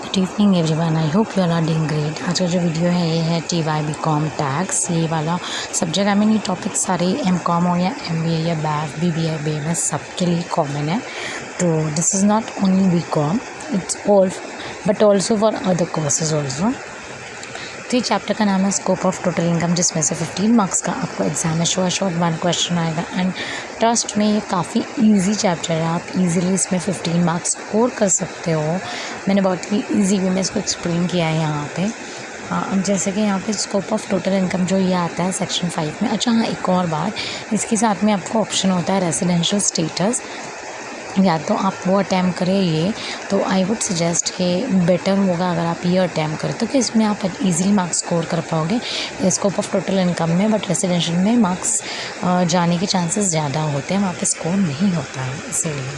Good evening everyone, I hope you all are doing great. आज का जो video है ये है TY BCom टैक्स। ये वाला सब्जेक्ट ये टॉपिक सारे MCom हो या MBA या BAF BBA BMS सबके लिए कॉमन है। तो this is not only BCom, it's all but also for other courses also. तो ये चैप्टर का नाम है स्कोप ऑफ टोटल इनकम, जिसमें से 15 मार्क्स का आपको एग्जाम में शॉर्ट 1 क्वेश्चन आएगा। एंड ट्रस्ट में ये काफ़ी इजी चैप्टर है, आप इजीली इसमें 15 मार्क्स स्कोर कर सकते हो। मैंने बहुत ही इजी वे में इसको एक्सप्लेन किया है यहाँ पे। अब जैसे कि यहाँ पे स्कोप ऑफ टोटल इनकम जो ये आता है सेक्शन 5 में। अच्छा हाँ, एक और बात, इसके साथ में आपको ऑप्शन होता है रेसिडेंशियल स्टेटस, या तो आप वो अटैम्प्ट करें ये, तो आई वुड सजेस्ट कि बेटर होगा अगर आप ये अटैम्प्ट करें, तो कि इसमें आप इजीली मार्क्स स्कोर कर पाओगे स्कोप ऑफ टोटल इनकम में। बट रेसिडेंशियल में मार्क्स जाने के चांसेस ज़्यादा होते हैं, वहाँ पे स्कोर नहीं होता है, इसीलिए।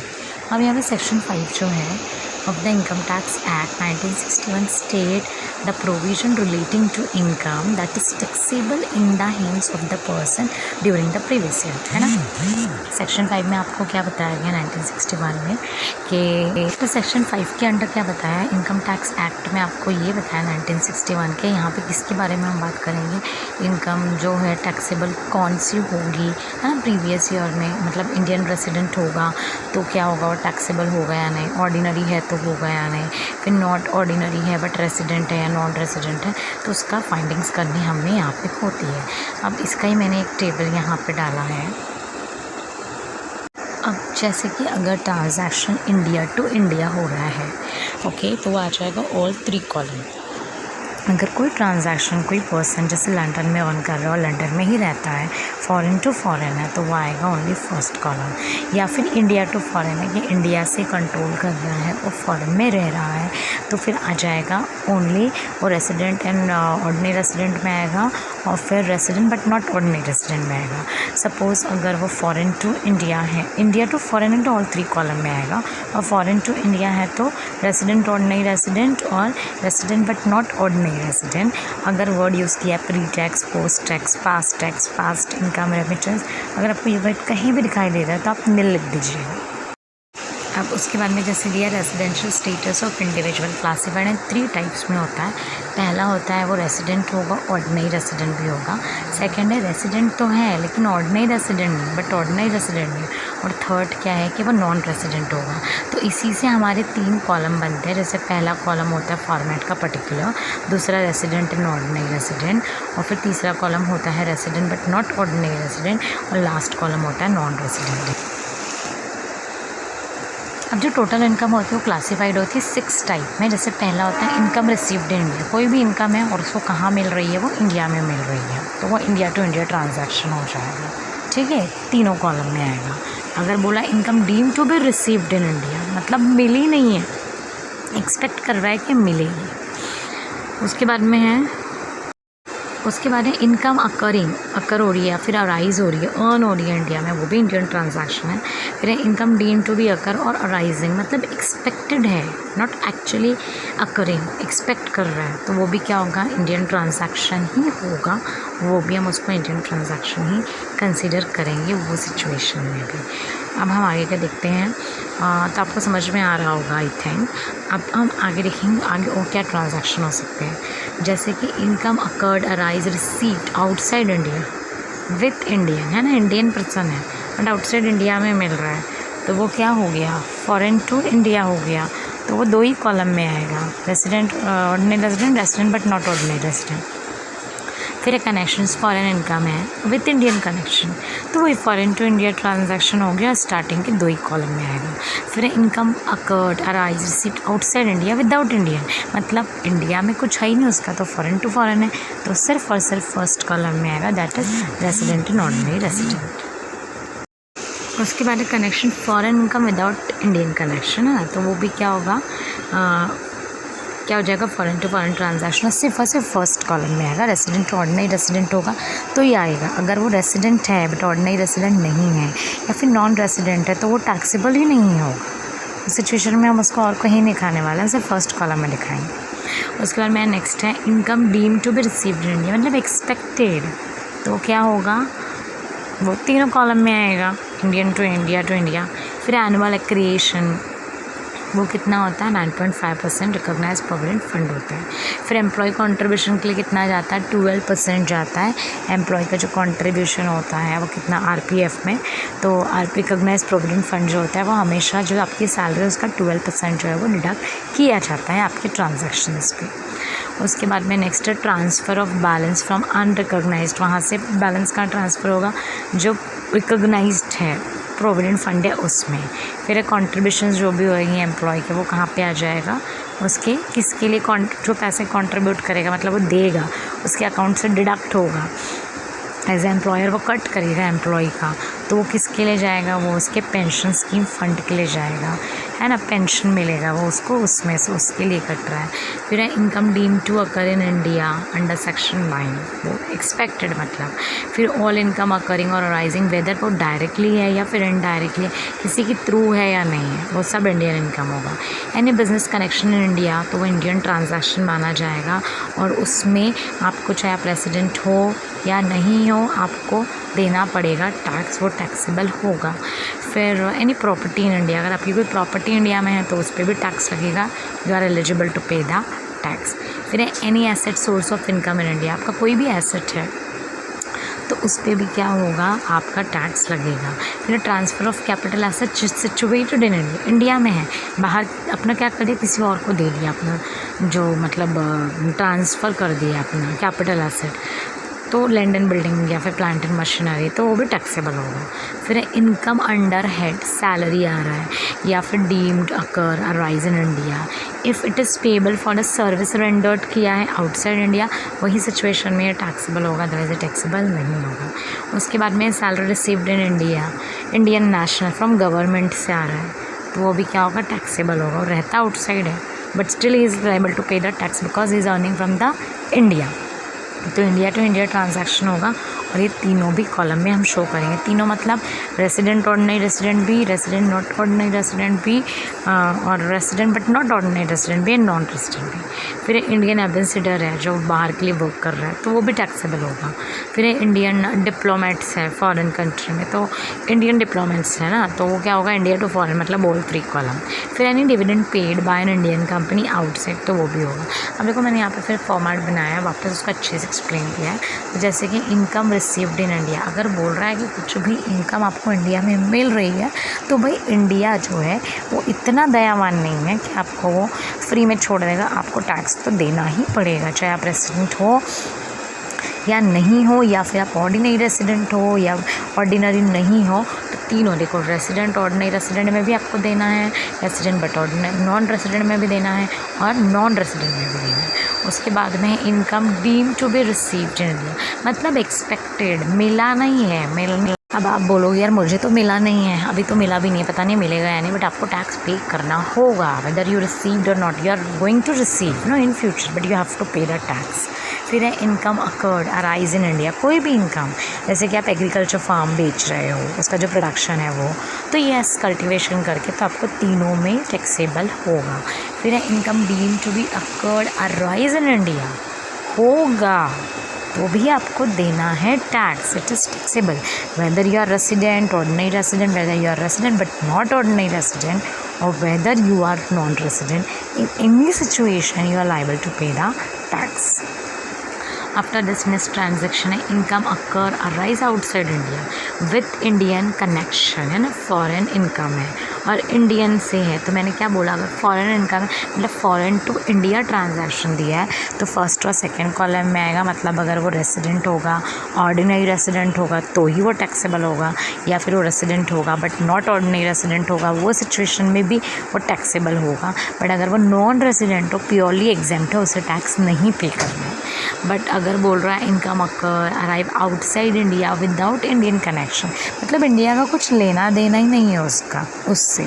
अब यहाँ पे सेक्शन 5 जो है of the Income Tax Act 1961 state the provision relating to income that is taxable in the hands of the person during the previous year, है ना। सेक्शन 5 में आपको क्या बताया गया 1961 में कि तो सेक्शन 5 के अंडर क्या बताया है, इनकम टैक्स एक्ट में आपको ये बताया 1961 के। यहाँ पे किसके बारे में हम बात करेंगे, इनकम जो है टैक्सेबल कौन सी होगी, है ना। प्रीवियस ईयर में मतलब इंडियन रेसिडेंट होगा तो क्या होगा, वो टैक्सेबल होगा या नहीं, ऑर्डिनरी है तो होगा या नहीं, फिर नॉट ऑर्डिनरी है बट रेसिडेंट है या नॉन रेसिडेंट है, तो उसका फाइंडिंग्स करनी हमें यहाँ पे होती है। अब इसका ही मैंने एक टेबल यहाँ पे डाला है। अब जैसे कि अगर ट्रांजैक्शन इंडिया टू इंडिया हो रहा है, ओके, तो वो आ जाएगा ऑल 3 कॉलम। अगर कोई ट्रांजैक्शन कोई पर्सन जैसे लंदन में अर्न कर रहा है और लंदन में ही रहता है, फॉरेन टू फॉरेन है, तो वो आएगा ओनली फर्स्ट कॉलम। या फिर इंडिया टू फॉरेन है कि इंडिया से कंट्रोल कर रहा है और फॉरेन में रह रहा है, तो फिर आ जाएगा ओनली वो रेसिडेंट एंड ऑर्डिनरी रेसिडेंट में आएगा, और फिर resident but not ordinary resident में आएगा। सपोज़ अगर वो फॉरेन टू इंडिया है, इंडिया टू फॉरेन है तो ऑल 3 कॉलम में आएगा, और फॉरेन टू इंडिया है तो रेसिडेंट ऑर्डिनरी रेसिडेंट और resident but not ordinary resident. अगर वर्ड यूज़ किया pre tax, post tax, past income, remittance, अगर आपको ये वर्ड कहीं भी दिखाई दे रहा है तो आप निल लिख दीजिएगा। अब उसके बाद में जैसे दिया residential status of individual classified in 3 types में होता है। पहला होता है वो रेसिडेंट होगा, ऑर्डिनरी रेसिडेंट भी होगा। सेकंड है रेसिडेंट तो है लेकिन ऑर्डिनरी रेसिडेंट नहीं, बट ऑर्डिनरी रेसिडेंट नहीं। और थर्ड क्या है कि वो नॉन रेसिडेंट होगा। तो इसी से हमारे 3 कॉलम बनते हैं। जैसे पहला कॉलम होता है फॉर्मेट का पर्टिकुलर, दूसरा रेसिडेंट एंड ऑर्डिनरी रेसिडेंट, और फिर तीसरा कॉलम होता है resident but not ordinary resident, और लास्ट कॉलम होता है नॉन रेसिडेंट। अब जो टोटल इनकम होती है वो क्लासिफाइड होती है 6 टाइप में। जैसे पहला होता है इनकम रिसीव्ड इन इंडिया, कोई भी इनकम है और उसको कहाँ मिल रही है, वो इंडिया में मिल रही है, तो वो इंडिया टू इंडिया ट्रांजैक्शन हो जाएगा, ठीक है, तीनों कॉलम में आएगा। अगर बोला income deem to be received in India, मतलब मिली नहीं है, एक्सपेक्ट कर रहा है कि मिलेगी। उसके बाद में इनकम अकर हो रही है, फिर अराइज हो रही है, अर्न हो रही है इंडिया में, वो भी इंडियन ट्रांजैक्शन है। फिर income deem to be accrue और अराइजिंग, मतलब एक्सपेक्टेड है, नॉट एक्चुअली अकरिंग, एक्सपेक्ट कर रहा है, तो वो भी क्या होगा, इंडियन ट्रांजैक्शन ही होगा। वो भी हम उसको इंडियन ट्रांजैक्शन ही कंसिडर करेंगे वो सिचुएशन में भी। अब हम आगे क्या देखते हैं, तो आपको समझ में आ रहा होगा आई थिंक। अब हम आगे देखेंगे आगे और क्या ट्रांजैक्शन हो सकते हैं। जैसे कि income accrued arise received outside India with Indian, है ना, इंडियन पर्सन है बट आउटसाइड इंडिया में मिल रहा है, तो वो क्या हो गया, फॉरेन टू इंडिया हो गया, तो वो 2 ही कॉलम में आएगा, resident ordinary resident, resident but not ordinary resident. फिर कनेक्शन फॉरेन इनकम है विथ इंडियन कनेक्शन, तो वही फॉरेन टू इंडिया ट्रांजैक्शन हो गया, स्टार्टिंग के 2 ही कॉलम में आएगा। फिर income accrued arise received outside India without Indian, मतलब इंडिया में कुछ है ही नहीं उसका, तो फॉरेन टू फॉरेन है, तो सिर्फ और सिर्फ फर्स्ट कॉलम में आएगा, that is resident and ordinary resident. उसके बाद connection foreign income without Indian connection है, तो वो भी क्या होगा, क्या हो जाएगा, फॉरेन टू फॉरेन ट्रांजैक्शन, सिर्फ और सिर्फ फर्स्ट कॉलम में आएगा। रेसिडेंट टू ऑर्डिनरी रेसिडेंट होगा तो ये आएगा। अगर वो रेसिडेंट है बट ऑर्डिनरी रेसिडेंट नहीं है, या फिर नॉन रेसिडेंट है, तो वो टैक्सेबल ही नहीं होगा। उस सिचुएशन में हम उसको और कहीं नहीं दिखाने वाले हैं, सिर्फ फर्स्ट कॉलम में दिखाएंगे। उसके बाद में नेक्स्ट है income deem to be received in India, मतलब एक्सपेक्टेड, तो क्या होगा, वो 3 कॉलम में आएगा, इंडियन टू इंडिया। फिर एनुअल एक्रिएशन, वो कितना होता है 9.5% रिकॉग्नाइज प्रोविडेंट फंड होता है। फिर एम्प्लॉय कॉन्ट्रीब्यूशन के लिए कितना जाता है 12% जाता है। एम्प्लॉय का जो कॉन्ट्रीब्यूशन होता है वो कितना आरपीएफ में, तो रिकॉग्नाइज प्रोविडेंट फंड जो होता है वो हमेशा जो आपकी सैलरी उसका 12% जो है वो डिडक्ट किया जाता है आपके ट्रांजेक्शन्स पे। उसके बाद में नेक्स्ट है transfer of balance from unrecognised, वहाँ से बैलेंस का ट्रांसफ़र होगा जो रिकॉग्नाइज्ड है प्रोविडेंट फंड है उसमें। फिर कॉन्ट्रीब्यूशंस जो भी होएंगी एम्प्लॉय के वो कहाँ पे आ जाएगा, उसके किसके लिए जो पैसे कंट्रीब्यूट करेगा मतलब वो देगा उसके अकाउंट से डिडक्ट होगा। एज एम्प्लॉयर वो कट करेगा एम्प्लॉय का, तो वो किसके लिए जाएगा, वो उसके पेंशन स्कीम फंड के लिए जाएगा, है ना, पेंशन मिलेगा वो उसको उसमें से, उसके लिए कट रहा है। फिर है income deem to accrue in India under section 9, वो एक्सपेक्टेड मतलब। फिर ऑल इनकम अकरिंग और अराइजिंग, वेदर वो डायरेक्टली है या फिर इनडायरेक्टली किसी के थ्रू है या नहीं है, वो सब इंडियन इनकम होगा। Any business connection in India, तो वो इंडियन ट्रांजैक्शन माना जाएगा और उसमें आपको चाहे आप रेसिडेंट हो या नहीं हो आपको देना पड़ेगा टैक्स, वो टैक्सेबल होगा। फिर एनी प्रॉपर्टी इन इंडिया, अगर आपकी कोई प्रॉपर्टी इंडिया में है तो उस पर भी टैक्स लगेगा, you are eligible to pay the tax. फिर any asset source of income in India, आपका कोई भी एसेट है तो उस पर भी क्या होगा आपका टैक्स लगेगा। फिर transfer of capital asset situated in India, India में है, बाहर अपना क्या कर दिया किसी और को दे दिया, अपना जो मतलब ट्रांसफ़र कर दिया अपना कैपिटल एसेट, तो लैंड एंड बिल्डिंग या फिर प्लांट एंड मशीनरी, तो वो भी टैक्सेबल होगा। फिर इनकम अंडर हेड सैलरी आ रहा है या फिर deemed occur arise in India if it is payable for the service rendered किया है आउटसाइड इंडिया, वही सिचुएशन में ये टैक्सेबल होगा, अदरवाइज टैक्सेबल नहीं होगा। उसके बाद में salary received in India, Indian national from government से आ रहा है, तो वो भी क्या होगा टैक्सेबल होगा, और रहता आउटसाइड है but still he is able to pay the tax because he is earning from the India. तो इंडिया टू इंडिया ट्रांजैक्शन होगा और ये तीनों भी कॉलम में हम शो करेंगे। तीनों मतलब रेसिडेंट ऑर्डिनरी रेसिडेंट भी, रेसिडेंट नॉट ऑर्डिनरी रेसिडेंट भी, और resident but not ordinary resident भी, एंड नॉन रेसिडेंट भी। फिर इंडियन एम्बेसडर है जो बाहर के लिए वर्क कर रहा है तो वो भी टैक्सेबल होगा। फिर इंडियन डिप्लोमेट्स है फॉरेन कंट्री में, तो इंडियन डिप्लोमेट्स है ना, तो वो क्या होगा इंडिया टू फॉरेन मतलब ऑल 3 कॉलम। फिर any dividend paid by an Indian company outside, तो वो भी होगा। अब देखो मैंने यहाँ पे फिर फॉर्मेट बनाया वापस उसको अच्छे से एक्सप्लेन किया है। तो जैसे कि इनकम रिसीव्ड इन इंडिया, अगर बोल रहा है कि कुछ भी इनकम आपको इंडिया में मिल रही है तो भाई इंडिया जो है वो इतना दयावान नहीं है कि आपको वो फ्री में छोड़ देगा, आपको टैक्स तो देना ही पड़ेगा, चाहे आप रेसिडेंट हो या नहीं हो, या फिर आप ऑर्डिनरी रेसिडेंट हो या ऑर्डिनरी नहीं हो, तो तीनों देखो रेसिडेंट ऑर्डिनरी रेसिडेंट में भी आपको देना है, resident but ordinary non resident में भी देना है और नॉन रेसिडेंट में भी देना है। उसके बाद में income deem to be received in India, मतलब एक्सपेक्टेड, मिला नहीं है, मिल। अब आप बोलोगे यार मुझे तो मिला नहीं है, अभी तो मिला भी नहीं है, पता नहीं मिलेगा या नहीं, बट आपको टैक्स पे करना होगा वेदर यू रिसीव्ड और not, you are going to receive no in future but you have to pay the tax. फिर है income accrued arise in India, कोई भी इनकम, जैसे कि आप एग्रीकल्चर फार्म बेच रहे हो, उसका जो प्रोडक्शन है वो, तो यस कल्टिवेशन करके तो आपको तीनों में टैक्सेबल होगा। फिर है income deem to be accrued arise in India, होगा तो भी आपको देना है tax, it is taxable whether you are resident ordinary resident, whether you are resident but not ordinary resident, और whether you are non resident, in any situation you are liable to pay the tax. After this next transaction है income accrue arise outside India with Indian connection, है ना, foreign income है और Indian से है, तो मैंने क्या बोला अगर फॉरेन इनकम है मतलब फॉरेन टू इंडिया ट्रांजैक्शन दिया है तो फर्स्ट और सेकंड कॉलम में आएगा, मतलब अगर वो रेसिडेंट होगा, ऑर्डिनरी रेसिडेंट होगा तो ही वो टैक्सेबल होगा, या फिर वो रेसिडेंट होगा बट नॉट ऑर्डिनरी रेसिडेंट होगा, वो सिचुएशन में भी वो टैक्सेबल होगा। बट अगर वो नॉन रेसिडेंट हो, प्योरली एग्जेम्प्ट है, उसे टैक्स नहीं पे करना है। बट अगर बोल रहा है income accrue arrive outside India without Indian connection, मतलब इंडिया का कुछ लेना देना ही नहीं है उसका उससे,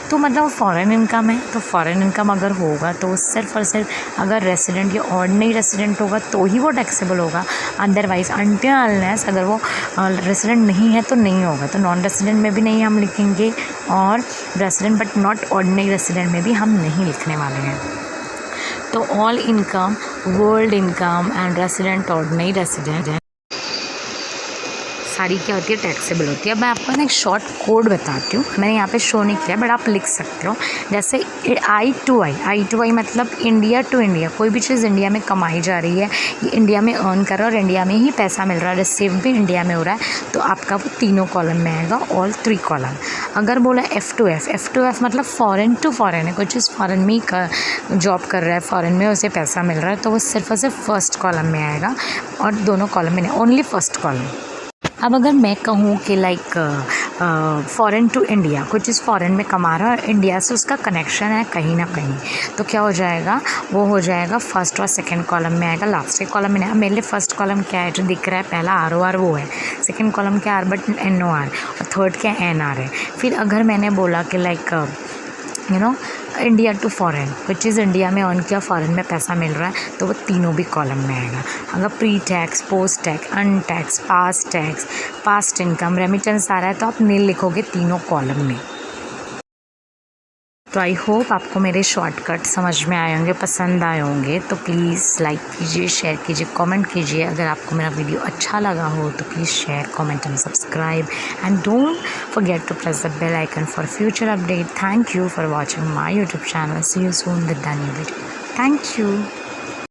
तो मतलब फॉरेन इनकम है, तो फॉरेन इनकम अगर होगा तो सिर्फ और सिर्फ अगर रेसिडेंट या ऑर्डिनरी रेसिडेंट होगा तो ही वो टैक्सेबल होगा, अदरवाइज अनटिल अनलेस अगर वो रेसिडेंट नहीं है तो नहीं होगा। तो नॉन रेसिडेंट में भी नहीं हम लिखेंगे और resident but not ordinary resident में भी हम नहीं लिखने वाले हैं। तो all income, world income and resident ordinary resident सारी क्या होती है, टैक्सेबल होती है। अब मैं आपको ना एक शॉर्ट कोड बताती हूँ, मैंने यहाँ पे शो नहीं किया बट आप लिख सकते हो। जैसे I2I मतलब इंडिया टू इंडिया, कोई भी चीज़ इंडिया में कमाई जा रही है, ये इंडिया में अर्न कर रहा है और इंडिया में ही पैसा मिल रहा है, रिसीव भी इंडिया में हो रहा है, तो आपका वो तीनों कॉलम में आएगा, ऑल 3 कॉलम। अगर बोला F2F मतलब फॉरेन टू फॉरेन है, कोई चीज़ फॉरेन में ही जॉब कर रहा है, फॉरेन में उसे पैसा मिल रहा है, तो वो सिर्फ और सिर्फ फर्स्ट कॉलम में आएगा और दोनों कॉलम में नहीं, ओनली फर्स्ट कॉलम। अब अगर मैं कहूँ कि लाइक फॉरेन टू इंडिया, कोई चीज़ फॉरेन में कमा रहा है और इंडिया से उसका कनेक्शन है कहीं ना कहीं, तो क्या हो जाएगा, वो हो जाएगा फर्स्ट और सेकंड कॉलम में आएगा, लास्ट के कॉलम में नहीं। मेरे लिए फर्स्ट कॉलम क्या है जो दिख रहा है, पहला ROR वो है, सेकंड कॉलम क्या R बट NOR, और थर्ड क्या NR है। फिर अगर मैंने बोला कि लाइक इंडिया टू फॉरेन, कोई चीज़ इंडिया में अर्न किया, फॉरेन में पैसा मिल रहा है, तो वो तीनों भी कॉलम में आएगा। अगर pre tax, post tax, untaxed, tax, past income, remittance आ रहा है, तो आप नील लिखोगे तीनों कॉलम में। तो आई होप आपको मेरे शॉर्टकट समझ में आए होंगे, पसंद आए होंगे। तो प्लीज़ लाइक कीजिए, शेयर कीजिए, कमेंट कीजिए। अगर आपको मेरा वीडियो अच्छा लगा हो तो please share, comment and subscribe, and don't forget to press the bell icon for future update. Thank you for watching my YouTube channel. See you soon with the new video. Thank you.